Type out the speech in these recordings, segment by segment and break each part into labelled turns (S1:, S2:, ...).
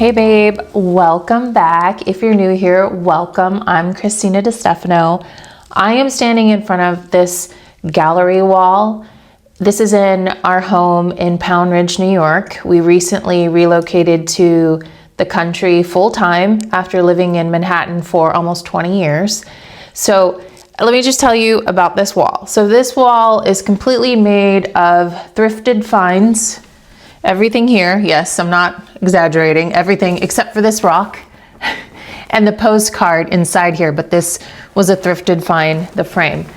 S1: Hey babe, welcome back. If you're new here, welcome. I'm Christina DiStefano. I am standing in front of this gallery wall. This is in our home in Pound Ridge, New York. We recently relocated to the country full-time after living in Manhattan for almost 20 years. So let me just tell you about this wall. So this wall is completely made of thrifted finds. Everything here, yes, I'm not exaggerating, everything except for this rock and the postcard inside here, but this was a thrifted find, the frame.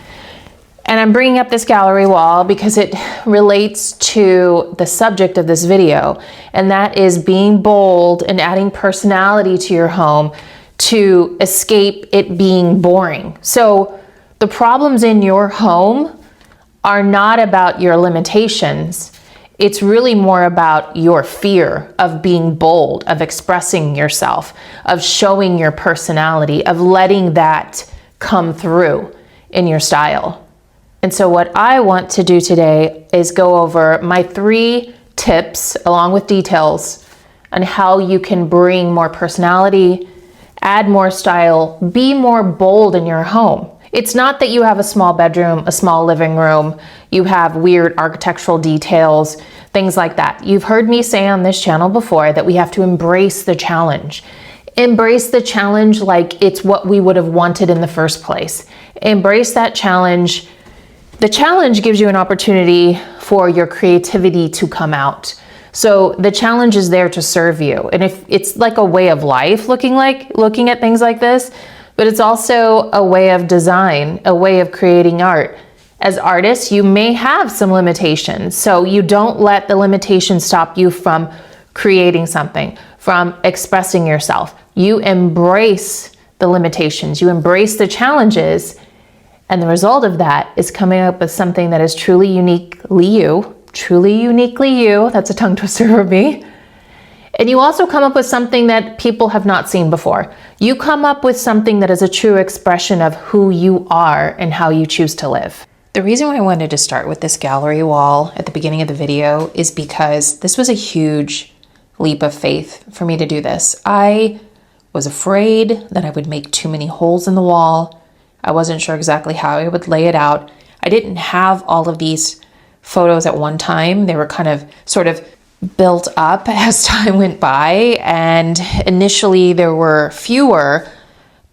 S1: And I'm bringing up this gallery wall because it relates to the subject of this video, and that is being bold and adding personality to your home to escape it being boring. So the problems in your home are not about your limitations. It's really more about your fear of being bold, of expressing yourself, of showing your personality, of letting that come through in your style. And so what I want to do today is go over my 3 tips along with details on how you can bring more personality, add more style, be more bold in your home. It's not that you have a small bedroom, a small living room, you have weird architectural details, things like that. You've heard me say on this channel before that we have to embrace the challenge. Embrace the challenge like it's what we would have wanted in the first place. Embrace that challenge. The challenge gives you an opportunity for your creativity to come out. So the challenge is there to serve you. And if it's like a way of life looking at things like this, but it's also a way of design, a way of creating art. As artists, you may have some limitations, so you don't let the limitations stop you from creating something, from expressing yourself. You embrace the limitations, you embrace the challenges, and the result of that is coming up with something that is truly uniquely you, that's a tongue twister for me. And you also come up with something that people have not seen before. You come up with something that is a true expression of who you are and how you choose to live. The reason why I wanted to start with this gallery wall at the beginning of the video is because this was a huge leap of faith for me to do this. I was afraid that I would make too many holes in the wall. I wasn't sure exactly how I would lay it out. I didn't have all of these photos at one time. They were kind of sort of built up as time went by, and initially there were fewer,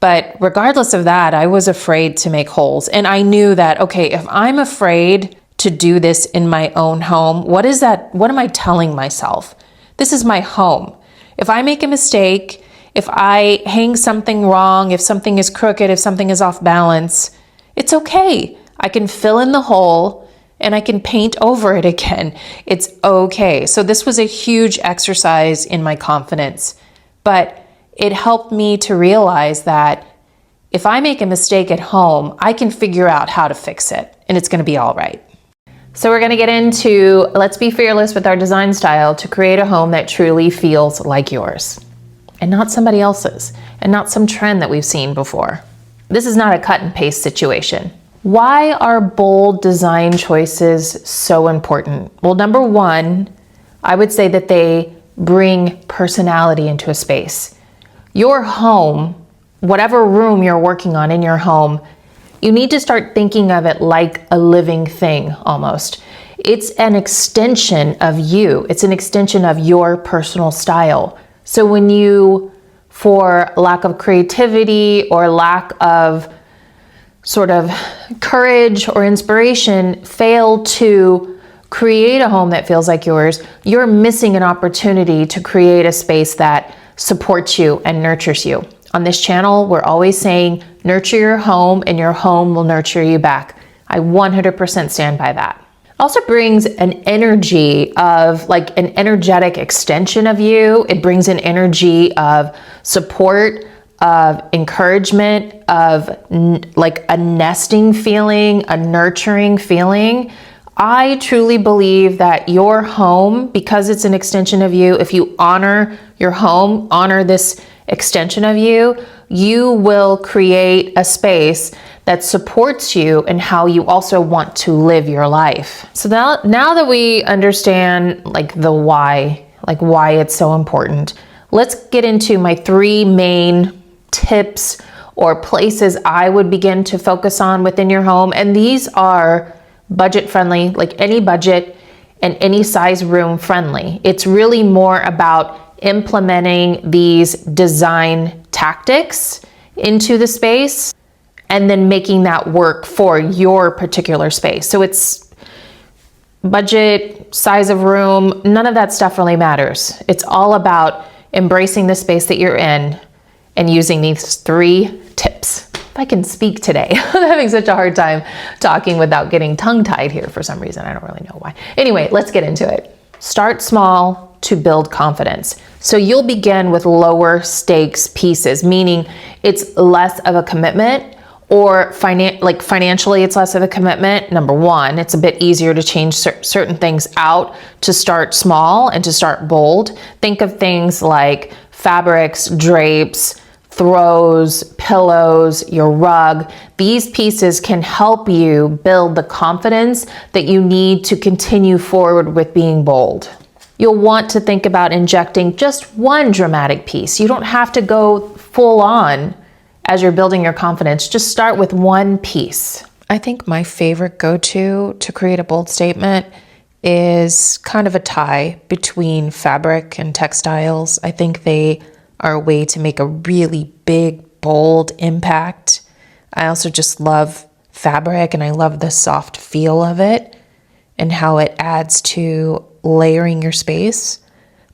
S1: but regardless of that, I was afraid to make holes. And I knew that, okay, if I'm afraid to do this in my own home, what am I telling myself? This is my home. If I make a mistake, if I hang something wrong, if something is crooked, if something is off balance, it's okay. I can fill in the hole and I can paint over it again. It's okay. So this was a huge exercise in my confidence, but it helped me to realize that if I make a mistake at home, I can figure out how to fix it and it's gonna be all right. So we're gonna get into, let's be fearless with our design style to create a home that truly feels like yours and not somebody else's and not some trend that we've seen before. This is not a cut and paste situation. Why are bold design choices so important? Well, number one, I would say that they bring personality into a space. Your home, whatever room you're working on in your home, you need to start thinking of it like a living thing almost. It's an extension of you. It's an extension of your personal style. So when you, for lack of creativity or lack of sort of courage or inspiration, fail to create a home that feels like yours, you're missing an opportunity to create a space that supports you and nurtures you. On this channel, we're always saying, nurture your home and your home will nurture you back. I 100% stand by that. Also brings an energy of like an energetic extension of you. It brings an energy of support, of encouragement, of like a nesting feeling, a nurturing feeling. I truly believe that your home, because it's an extension of you, if you honor your home, honor this extension of you, you will create a space that supports you in how you also want to live your life. So now that we understand like the why, like why it's so important, let's get into my 3 main tips or places I would begin to focus on within your home. And these are budget friendly, like any budget and any size room friendly. It's really more about implementing these design tactics into the space and then making that work for your particular space. So it's budget, size of room, none of that stuff really matters. It's all about embracing the space that you're in and using these 3 tips. If I can speak today, I'm having such a hard time talking without getting tongue-tied here for some reason. I don't really know why. Anyway, let's get into it. Start small to build confidence. So you'll begin with lower stakes pieces, meaning it's less of a commitment, or financially it's less of a commitment. Number 1, it's a bit easier to change certain things out to start small and to start bold. Think of things like fabrics, drapes, throws, pillows, your rug. These pieces can help you build the confidence that you need to continue forward with being bold. You'll want to think about injecting just one dramatic piece. You don't have to go full on as you're building your confidence. Just start with one piece. I think my favorite go-to to create a bold statement is kind of a tie between fabric and textiles. I think they are a way to make a really big, bold impact. I also just love fabric, and I love the soft feel of it and how it adds to layering your space.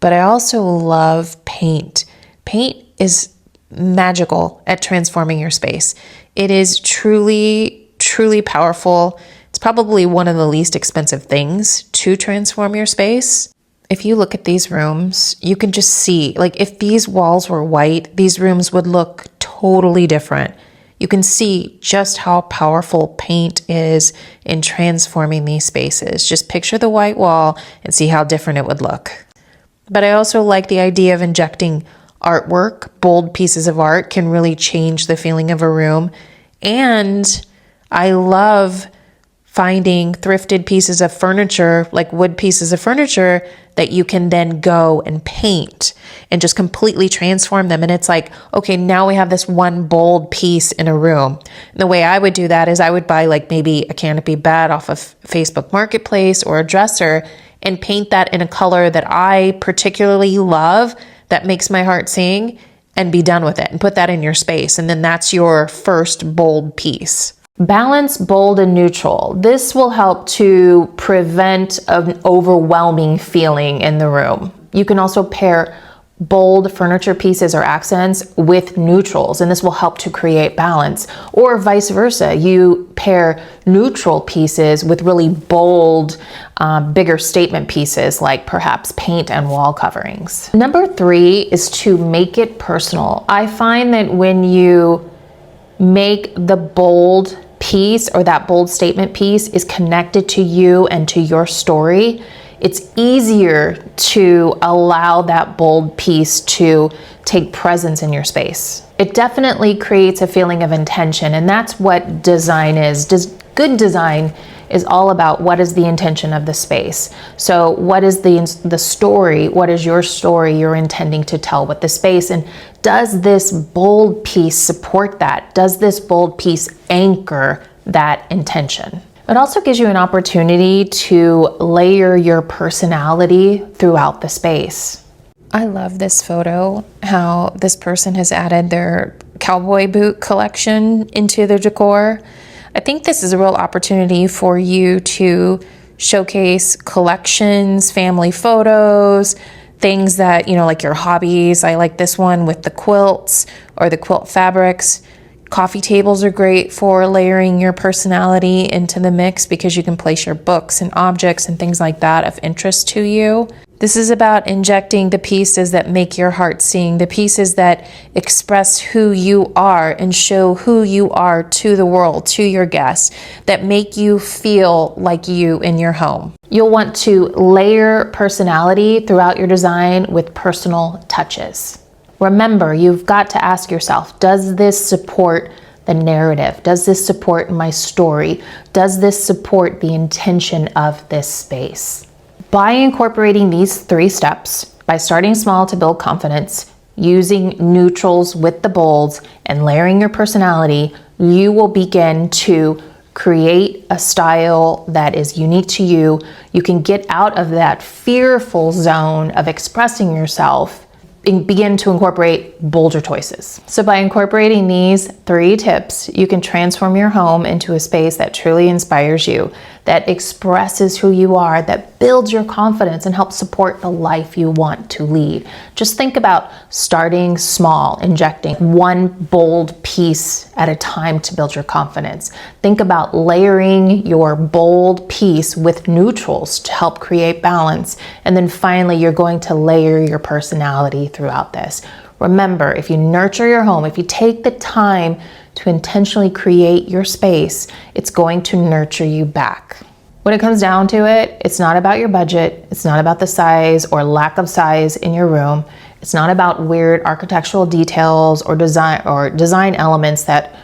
S1: But I also love paint. Paint is magical at transforming your space. It is truly, truly powerful. It's probably one of the least expensive things to transform your space. If you look at these rooms, you can just see, like if these walls were white, these rooms would look totally different. You can see just how powerful paint is in transforming these spaces. Just picture the white wall and see how different it would look. But I also like the idea of injecting artwork. Bold pieces of art can really change the feeling of a room. And I love finding thrifted pieces of furniture, like wood pieces of furniture, that you can then go and paint and just completely transform them. And it's like, okay, now we have this one bold piece in a room. And the way I would do that is I would buy like maybe a canopy bed off of Facebook Marketplace or a dresser and paint that in a color that I particularly love, that makes my heart sing, and be done with it and put that in your space. And then that's your first bold piece. Balance bold and neutral. This will help to prevent an overwhelming feeling in the room. You can also pair bold furniture pieces or accents with neutrals, and this will help to create balance. Or vice versa, you pair neutral pieces with really bold, bigger statement pieces like perhaps paint and wall coverings. Number 3 is to make it personal. I find that when you make the bold piece or that bold statement piece is connected to you and to your story, it's easier to allow that bold piece to take presence in your space. It definitely creates a feeling of intention, and that's what design is. Good design is all about what is the intention of the space. So what is the story? What is your story you're intending to tell with the space? And does this bold piece support that? Does this bold piece anchor that intention? It also gives you an opportunity to layer your personality throughout the space. I love this photo, how this person has added their cowboy boot collection into their decor. I think this is a real opportunity for you to showcase collections, family photos, things that, like your hobbies. I like this one with the quilts or the quilt fabrics. Coffee tables are great for layering your personality into the mix because you can place your books and objects and things like that of interest to you. This is about injecting the pieces that make your heart sing, the pieces that express who you are and show who you are to the world, to your guests, that make you feel like you in your home. You'll want to layer personality throughout your design with personal touches. Remember, you've got to ask yourself, does this support the narrative? Does this support my story? Does this support the intention of this space? By incorporating these 3 steps, by starting small to build confidence, using neutrals with the bolds, and layering your personality, you will begin to create a style that is unique to you. You can get out of that fearful zone of expressing yourself and begin to incorporate bolder choices. So by incorporating these 3 tips, you can transform your home into a space that truly inspires you, that expresses who you are, that builds your confidence and helps support the life you want to lead. Just think about starting small, injecting 1 bold piece at a time to build your confidence. Think about layering your bold piece with neutrals to help create balance. And then finally, you're going to layer your personality throughout this. Remember, if you nurture your home, if you take the time to intentionally create your space, it's going to nurture you back. When it comes down to it, it's not about your budget. It's not about the size or lack of size in your room. It's not about weird architectural details or design elements that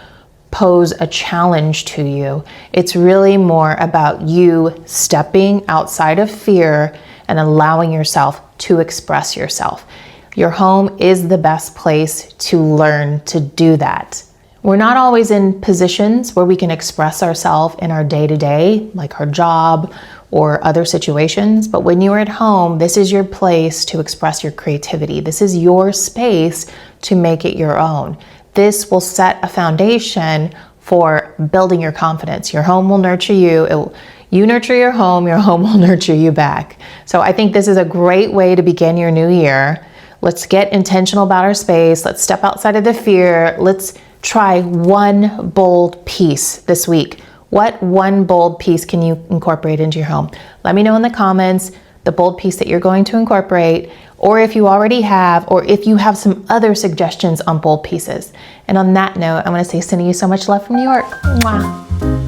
S1: pose a challenge to you. It's really more about you stepping outside of fear and allowing yourself to express yourself. Your home is the best place to learn to do that. We're not always in positions where we can express ourselves in our day-to-day, like our job or other situations. But when you're at home, this is your place to express your creativity. This is your space to make it your own. This will set a foundation for building your confidence. Your home will nurture you. You nurture your home will nurture you back. So I think this is a great way to begin your new year. Let's get intentional about our space. Let's step outside of the fear. Let's try 1 bold piece this week. What 1 bold piece can you incorporate into your home? Let me know in the comments the bold piece that you're going to incorporate, or if you already have, or if you have some other suggestions on bold pieces. And on that note, I'm going to say sending you so much love from New York. Mwah.